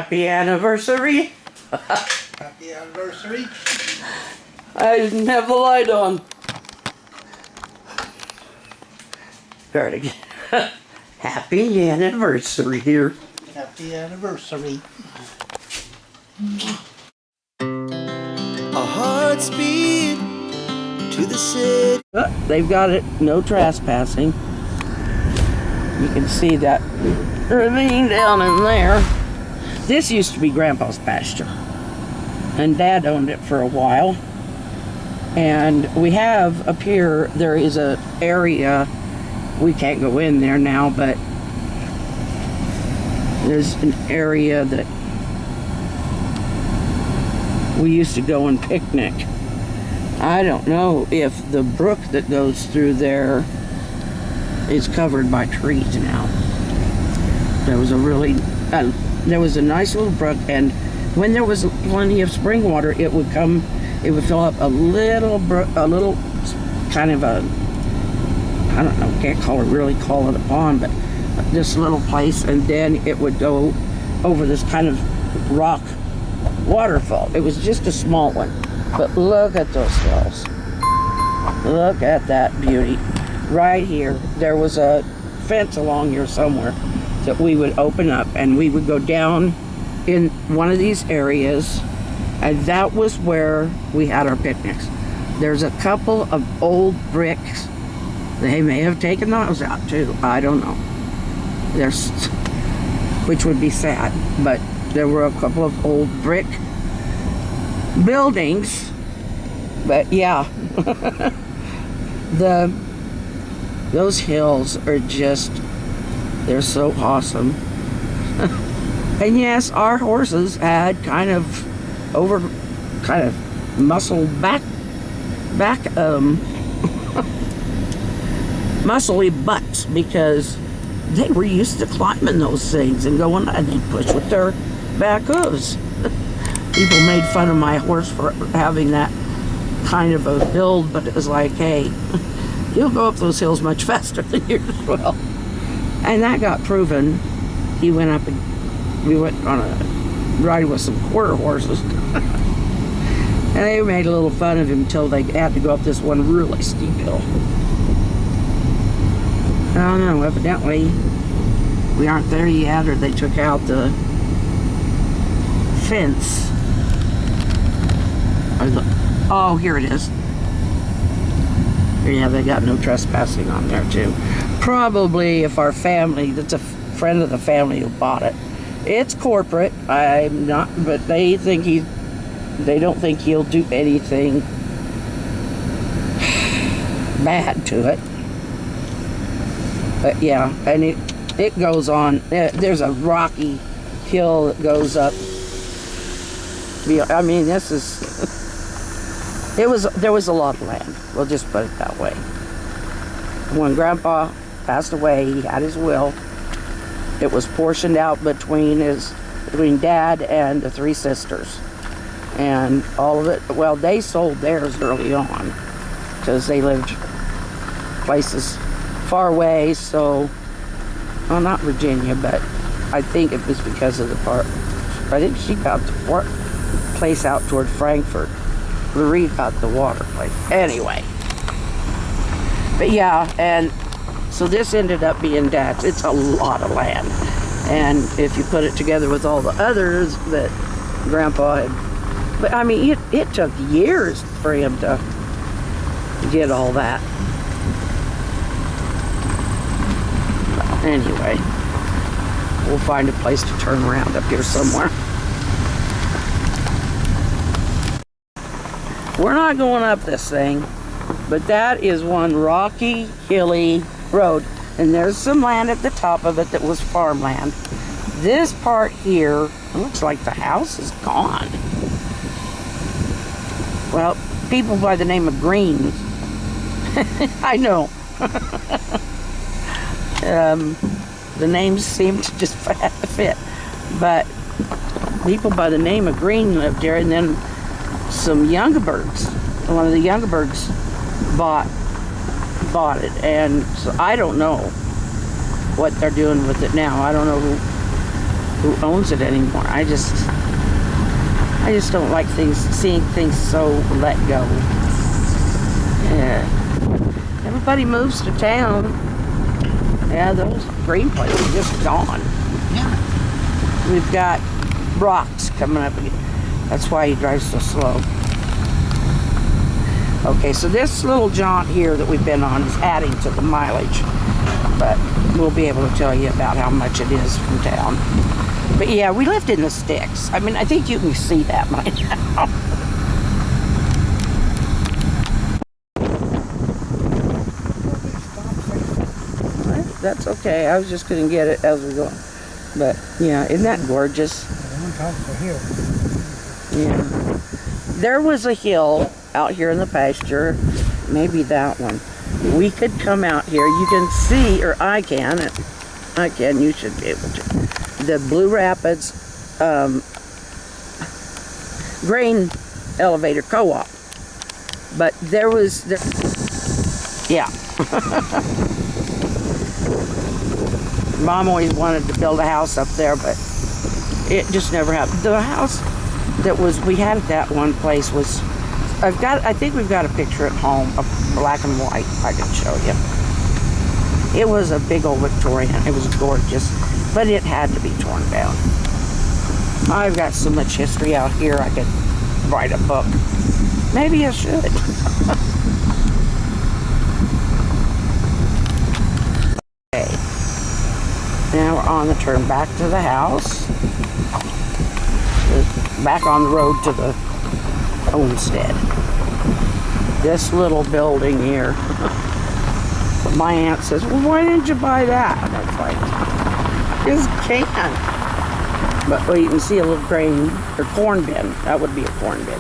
Happy anniversary. Happy anniversary. I didn't have the light on. Start again. Happy anniversary here. Happy anniversary. Our hearts beat to the city. They've got it, no trespassing. You can see that ravine down in there. This used to be Grandpa's pasture, and Dad owned it for a while. And we have up here, there is a area, we can't go in there now, but there's an area that we used to go and picnic. I don't know if the brook that goes through there is covered by trees now. There was a nice little brook, and when there was plenty of spring water, it would fill up a little kind of a, I don't know, can't really call it a pond, but this little place, and then it would go over this kind of rock waterfall. It was just a small one, but look at those hills. Look at that beauty. Right here, there was a fence along here somewhere that we would open up, and we would go down in one of these areas, and that was where we had our picnics. There's a couple of old bricks. They may have taken those out too. I don't know. Which would be sad, but there were a couple of old brick buildings. But yeah, those hills are just, they're so awesome. And yes, our horses had kind of muscle muscly butts, because they were used to climbing those things and going, and they'd push with their back hooves. People made fun of my horse for having that kind of a build, but it was like, hey, you'll go up those hills much faster than yours will. And that got proven. He went up and we went on a ride with some quarter horses. And they made a little fun of him until they had to go up this one really steep hill. I don't know, evidently we aren't there yet, or they took out the fence. Oh, here it is. Yeah, they got no trespassing on there too. Probably if our family, that's a friend of the family who bought it. It's corporate, I'm not, but they don't think he'll do anything bad to it. But yeah, and it goes on. There's a rocky hill that goes up. I mean, this is, there was a lot of land. We'll just put it that way. When Grandpa passed away, he had his will. It was portioned out between Dad and the three sisters. And all of it, well, they sold theirs early on because they lived places far away, so, well, not Virginia, but I think it was because of the part. I think she got the place out toward Frankfurt. Lorene got the water place. Anyway. But yeah, and so this ended up being Dad's. It's a lot of land. And if you put it together with all the others that Grandpa had, but I mean, it took years for him to get all that. Anyway, we'll find a place to turn around up here somewhere. We're not going up this thing, but that is one rocky, hilly road. And there's some land at the top of it that was farmland. This part here, it looks like the house is gone. Well, people by the name of Green. I know. The names seem to just fit. But people by the name of Green lived there, and then some Youngbergs. One of the Youngbergs bought it, and so I don't know what they're doing with it now. I don't know who owns it anymore. I just don't like seeing things so let go. Yeah. Everybody moves to town. Yeah, those green plates are just gone. Yeah. We've got rocks coming up again. That's why he drives so slow. Okay, so this little jaunt here that we've been on is adding to the mileage, but we'll be able to tell you about how much it is from town. But yeah, we lived in the sticks. I mean, I think you can see that by now. That's okay. I was just going to get it as we go. But yeah, isn't that gorgeous? On top of the hill. Yeah. There was a hill out here in the pasture. Maybe that one. We could come out here. You can see, or I can. You should be able to. The Blue Rapids grain elevator co-op. But there was, yeah. Mom always wanted to build a house up there, but it just never happened. The house that we had at that one place was, I think we've got a picture at home, of black and white, I can show you. It was a big old Victorian. It was gorgeous, but it had to be torn down. I've got so much history out here, I could write a book. Maybe I should. Okay. Now we're on the turn back to the house. Back on the road to the homestead. This little building here. My aunt says, well, why didn't you buy that? And it's like, just can't. But well, you can see a little grain or corn bin. That would be a corn bin.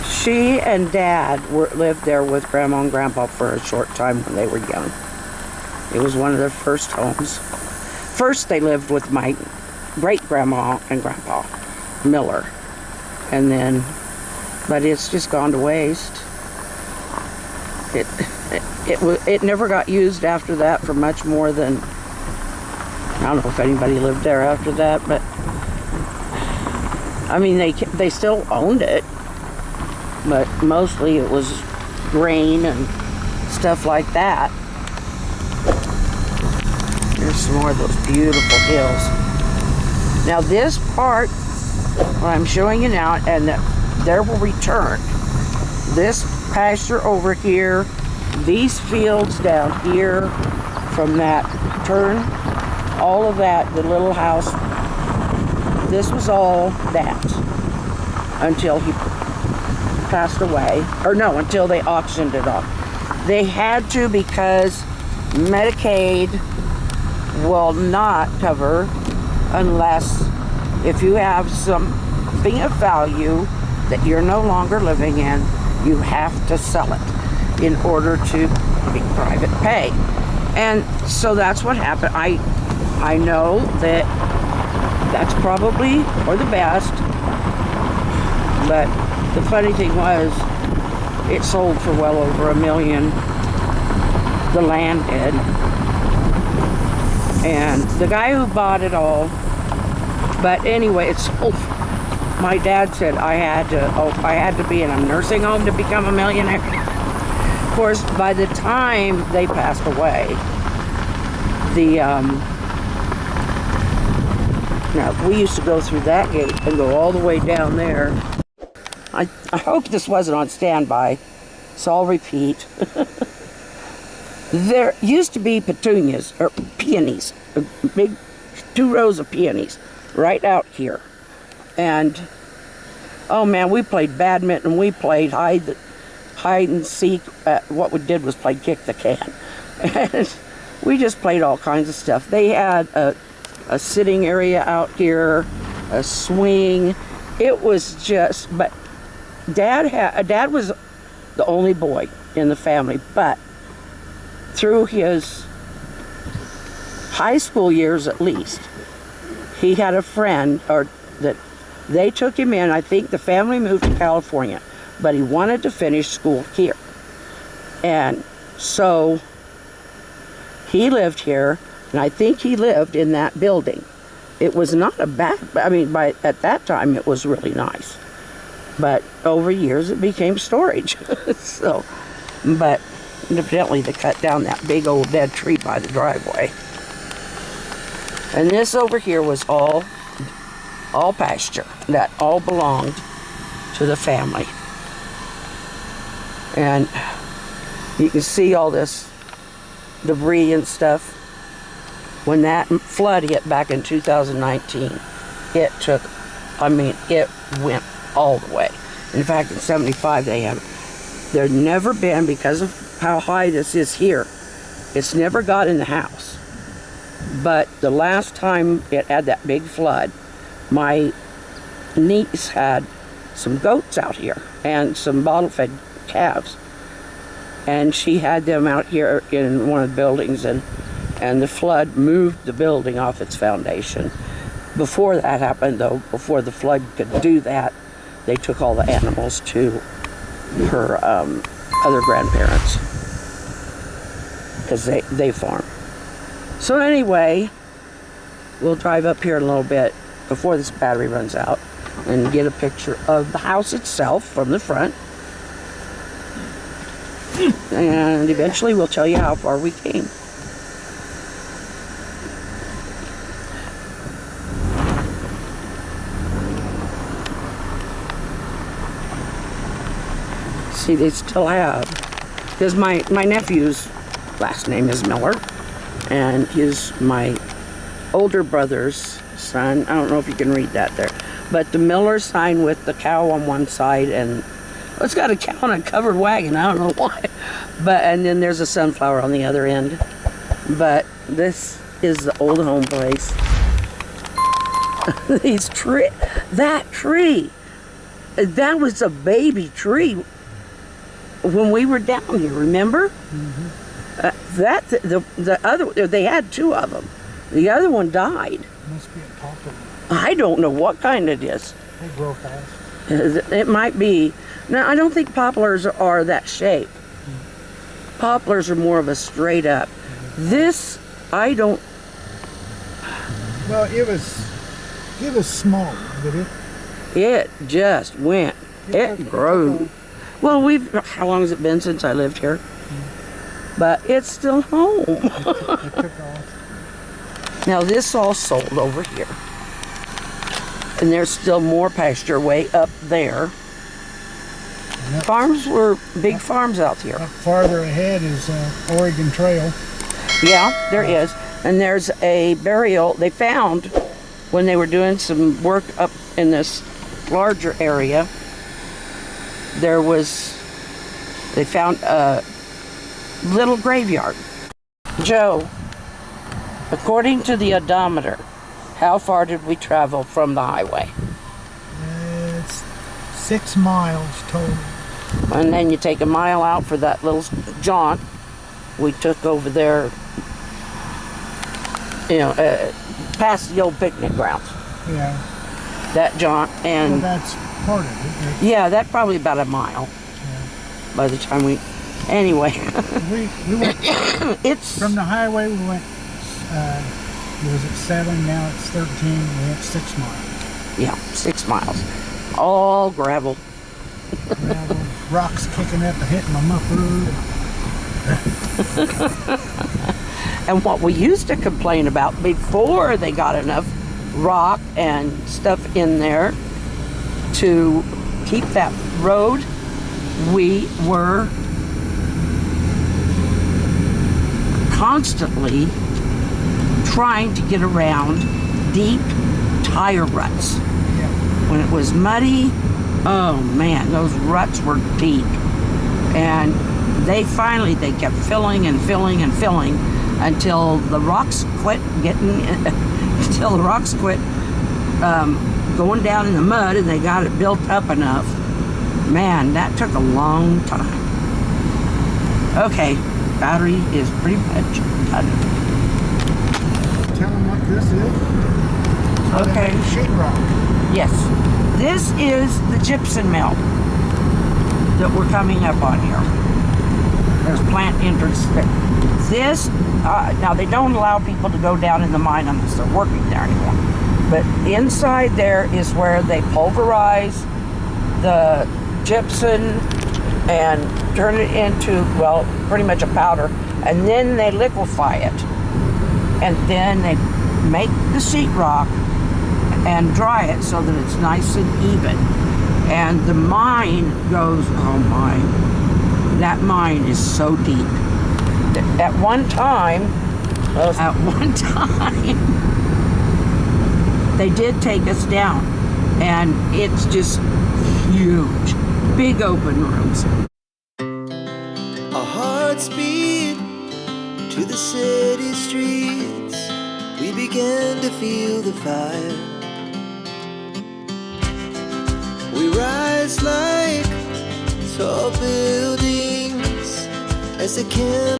She and Dad lived there with Grandma and Grandpa for a short time when they were young. It was one of their first homes. First, they lived with my great-grandma and Grandpa, Miller. And then, but it's just gone to waste. It never got used after that for much more than, I don't know if anybody lived there after that, but I mean, they still owned it, but mostly it was grain and stuff like that. There's some more of those beautiful hills. Now this part, what I'm showing you now, and there will return. This pasture over here, these fields down here, from that turn, all of that, the little house, this was all that until he passed away. Or no, until they auctioned it off. They had to, because Medicaid will not cover unless if you have something of value that you're no longer living in, you have to sell it in order to be private pay. And so that's what happened. I know that that's probably for the best, but the funny thing was it sold for well over $1 million. The land did. And the guy who bought it all, but anyway, it sold. My dad said I had to be in a nursing home to become a millionaire. Of course, by the time they passed away, we used to go through that gate and go all the way down there. I hope this wasn't on standby, so I'll repeat. There used to be petunias, or peonies, big 2 rows of peonies right out here. And, oh man, we played badminton, we played hide and seek. What we did was play kick the can. And we just played all kinds of stuff. They had a sitting area out here, a swing. It was just, but Dad was the only boy in the family, but through his high school years at least, he had a friend, or that they took him in. I think the family moved to California, but he wanted to finish school here. And so he lived here, and I think he lived in that building. it was not a bad, I mean, at that time it was really nice. But over years it became storage. So, but evidently they cut down that big old dead tree by the driveway. And this over here was all pasture. That all belonged to the family. And you can see all this debris and stuff. When that flood hit back in 2019, it took, I mean, it went all the way. In fact, in 75, there'd never been, because of how high this is here, it's never got in the house. But the last time it had that big flood, my niece had some goats out here and some bottle-fed calves. And she had them out here in one of the buildings, and the flood moved the building off its foundation. Before that happened, though, before the flood could do that, they took all the animals to her other grandparents, because they farm. So anyway, we'll drive up here in a little bit before this battery runs out and get a picture of the house itself from the front. And eventually we'll tell you how far we came. See, they still have, because my nephew's last name is Miller, and he's my older brother's son. I don't know if you can read that there, but the Miller sign with the cow on one side, and it's got a cow on a covered wagon. I don't know why, and then there's a sunflower on the other end. But this is the old home place. That tree, that was a baby tree when we were down here. Remember? Mm-hmm. The other, they had two of them. The other one died. Must be a poplar. I don't know what kind it is. They grow fast. It might be. Now, I don't think poplars are that shape. Poplars are more of a straight up. This, I don't. Well, it was small, but it just went. It grew. Well, how long has it been since I lived here? But it's still home. it took off. Now, this all sold over here. And there's still more pasture way up there. Farms were big farms out here. Up farther ahead is Oregon Trail. Yeah, there is. And there's a burial they found when they were doing some work up in this larger area. They found a little graveyard. Joe, according to the odometer, how far did we travel from the highway? It's 6 miles total. And then you take a mile out for that little jaunt we took over there, past the old picnic grounds. Yeah. That jaunt, and well, that's part of it. Yeah, that's probably about a mile. Yeah. By the time anyway. we went, it's from the highway we went, it was at 7, now it's 13, we went 6 miles. Yeah, 6 miles. All gravel. Gravel, rocks kicking up and hitting my muffler. And what we used to complain about before they got enough rock and stuff in there to keep that road, we were constantly trying to get around deep tire ruts. Yeah. When it was muddy, oh man, those ruts were deep. And they kept filling and filling and filling until the rocks quit going down in the mud, and they got it built up enough. Man, that took a long time. Okay, battery is pretty much done. Tell them what this is. Okay. Sheetrock. Yes, this is the gypsum mill that we're coming up on here. There's plant entrance This, now they don't allow people to go down in the mine unless they're working there anymore. But inside there is where they pulverize the gypsum and turn it into, well, pretty much a powder. And then they liquefy it. And then they make the sheetrock and dry it so that it's nice and even. And the mine goes, oh my, that mine is so deep. At one time, they did take us down, and it's just huge, big open rooms. Our hearts beat to the city streets. We began to feel the fire. We rise like tall buildings as the